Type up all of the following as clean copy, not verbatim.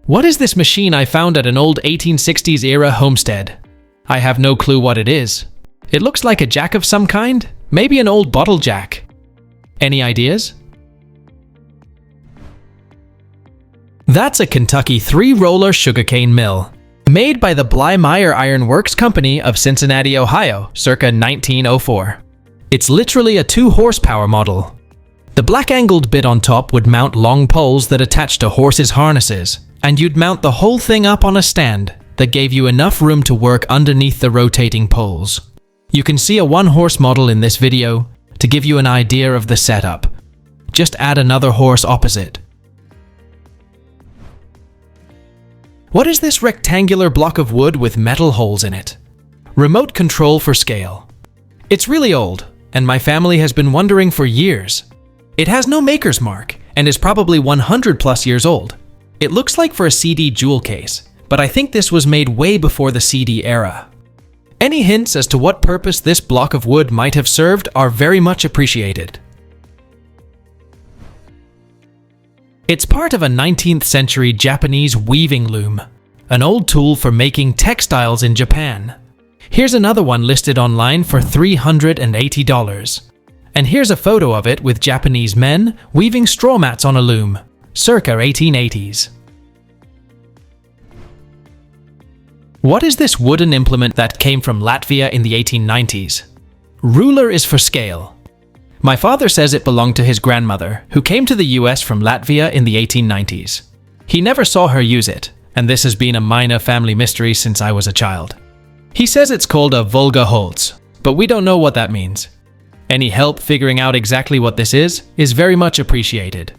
What is this machine I found at an old 1860s era homestead? I have no clue what it is. It looks like a jack of some kind, maybe an old bottle jack. Any ideas? That's a Kentucky 3-roller sugarcane mill, made by the Bly-Meyer Iron Works Company of Cincinnati, Ohio, circa 1904. It's literally a 2-horsepower model. The black angled bit on top would mount long poles that attach to horses' harnesses, and you'd mount the whole thing up on a stand that gave you enough room to work underneath the rotating poles. You can see a 1-horse model in this video to give you an idea of the setup. Just add another horse opposite. What is this rectangular block of wood with metal holes in it? Remote control for scale. It's really old, and my family has been wondering for years. It has no maker's mark and is probably 100+ years old. It looks like for a CD jewel case, but I think this was made way before the CD era. Any hints as to what purpose this block of wood might have served are very much appreciated. It's part of a 19th century Japanese weaving loom, an old tool for making textiles in Japan. Here's another one listed online for $380. And here's a photo of it with Japanese men weaving straw mats on a loom, circa 1880s. What is this wooden implement that came from Latvia in the 1890s? Ruler is for scale. My father says it belonged to his grandmother, who came to the US from Latvia in the 1890s. He never saw her use it, and this has been a minor family mystery since I was a child. He says it's called a Volga Holz, but we don't know what that means. Any help figuring out exactly what this is very much appreciated.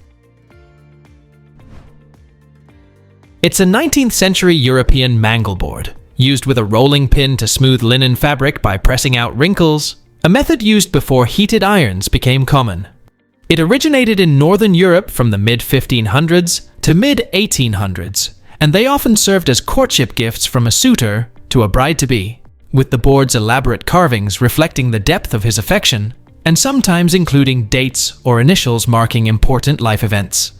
It's a 19th century European mangleboard, used with a rolling pin to smooth linen fabric by pressing out wrinkles, a method used before heated irons became common. It originated in Northern Europe from the mid-1500s to mid-1800s, and they often served as courtship gifts from a suitor to a bride-to-be, with the board's elaborate carvings reflecting the depth of his affection, and sometimes including dates or initials marking important life events.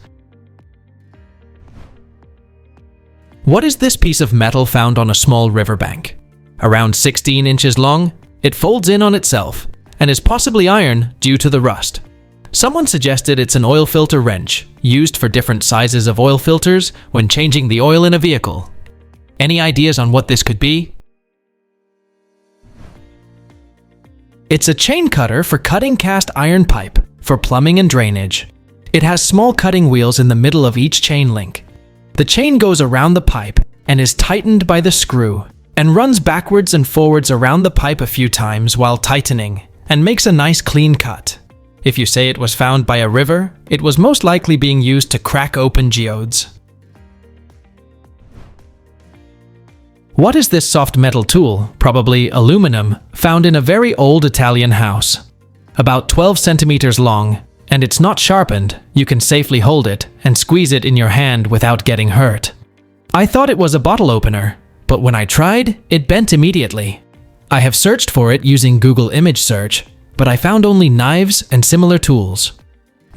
What is this piece of metal found on a small riverbank? Around 16 inches long, it folds in on itself and is possibly iron due to the rust. Someone suggested it's an oil filter wrench, used for different sizes of oil filters when changing the oil in a vehicle. Any ideas on what this could be? It's a chain cutter for cutting cast iron pipe for plumbing and drainage. It has small cutting wheels in the middle of each chain link. The chain goes around the pipe and is tightened by the screw, and runs backwards and forwards around the pipe a few times while tightening, and makes a nice clean cut. If you say it was found by a river, it was most likely being used to crack open geodes. What is this soft metal tool, probably aluminum, found in a very old Italian house? About 12 centimeters long, and it's not sharpened. You can safely hold it and squeeze it in your hand without getting hurt. I thought it was a bottle opener, but when I tried, it bent immediately. I have searched for it using Google image search, but I found only knives and similar tools.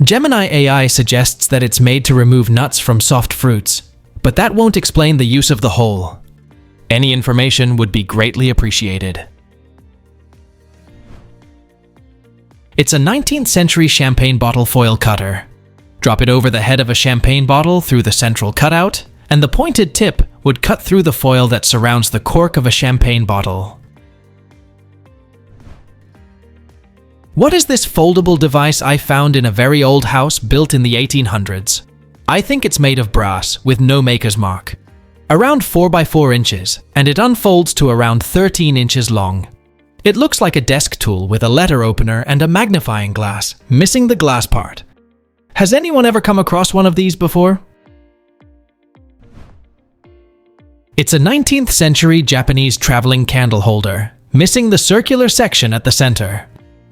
Gemini AI suggests that it's made to remove nuts from soft fruits, but that won't explain the use of the hole. Any information would be greatly appreciated. It's a 19th century champagne bottle foil cutter. Drop it over the head of a champagne bottle through the central cutout, and the pointed tip would cut through the foil that surrounds the cork of a champagne bottle. What is this foldable device I found in a very old house built in the 1800s? I think it's made of brass with no maker's mark. Around 4 by 4 inches, and it unfolds to around 13 inches long. It looks like a desk tool with a letter opener and a magnifying glass, missing the glass part. Has anyone ever come across one of these before? It's a 19th century Japanese traveling candle holder, missing the circular section at the center.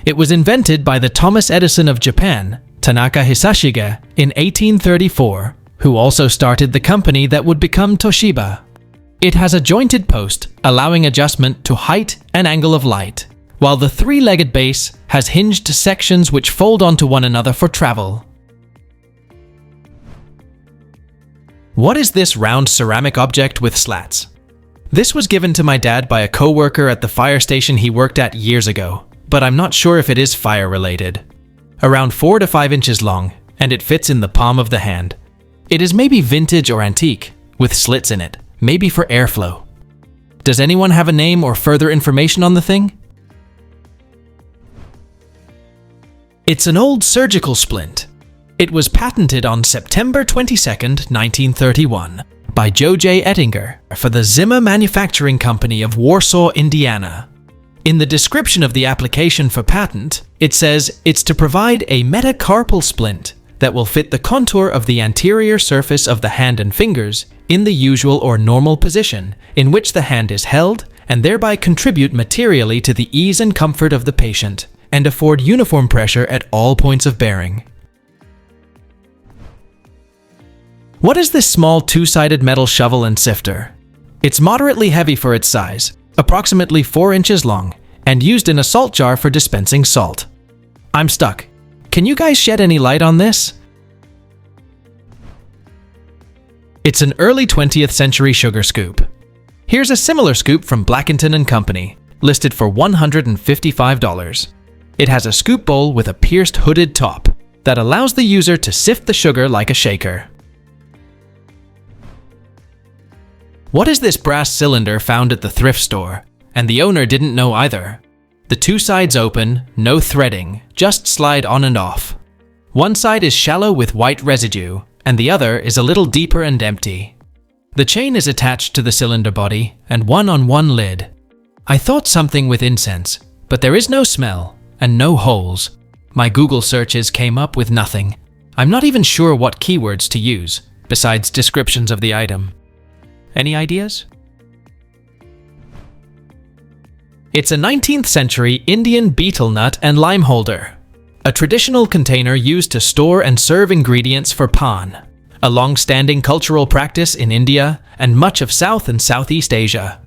It was invented by the Thomas Edison of Japan, Tanaka Hisashige, in 1834, who also started the company that would become Toshiba. It has a jointed post, allowing adjustment to height and angle of light, while the three-legged base has hinged sections which fold onto one another for travel. What is this round ceramic object with slats? This was given to my dad by a co-worker at the fire station he worked at years ago, but I'm not sure if it is fire-related. Around 4 to 5 inches long, and it fits in the palm of the hand. It is maybe vintage or antique, with slits in it, maybe for airflow. Does anyone have a name or further information on the thing? It's an old surgical splint. It was patented on September 22, 1931, by Joe J. Ettinger for the Zimmer Manufacturing Company of Warsaw, Indiana. In the description of the application for patent, it says it's to provide a metacarpal splint that will fit the contour of the anterior surface of the hand and fingers in the usual or normal position in which the hand is held, and thereby contribute materially to the ease and comfort of the patient, and afford uniform pressure at all points of bearing. What is this small two-sided metal shovel and sifter? It's moderately heavy for its size, approximately 4 inches long, and used in a salt jar for dispensing salt. I'm stuck. Can you guys shed any light on this? It's an early 20th century sugar scoop. Here's a similar scoop from Blackington & Company, listed for $155. It has a scoop bowl with a pierced hooded top that allows the user to sift the sugar like a shaker. What is this brass cylinder found at the thrift store? And the owner didn't know either. The two sides open, no threading, just slide on and off. One side is shallow with white residue, and the other is a little deeper and empty. The chain is attached to the cylinder body, and one on one lid. I thought something with incense, but there is no smell, and no holes. My Google searches came up with nothing. I'm not even sure what keywords to use, besides descriptions of the item. Any ideas? It's a 19th century Indian betel nut and lime holder, a traditional container used to store and serve ingredients for pan, a long-standing cultural practice in India and much of South and Southeast Asia.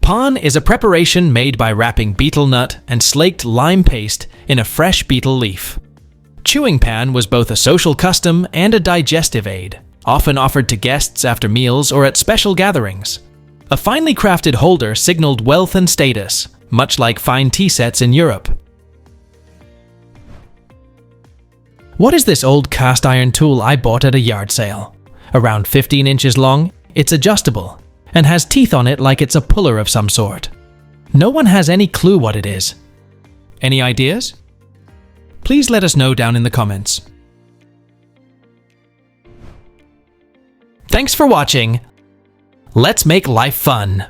Pan is a preparation made by wrapping betel nut and slaked lime paste in a fresh betel leaf. Chewing pan was both a social custom and a digestive aid, often offered to guests after meals or at special gatherings. A finely crafted holder signaled wealth and status, much like fine tea sets in Europe. What is this old cast iron tool I bought at a yard sale? Around 15 inches long, it's adjustable, and has teeth on it like it's a puller of some sort. No one has any clue what it is. Any ideas? Please let us know down in the comments. Thanks for watching. Let's make life fun.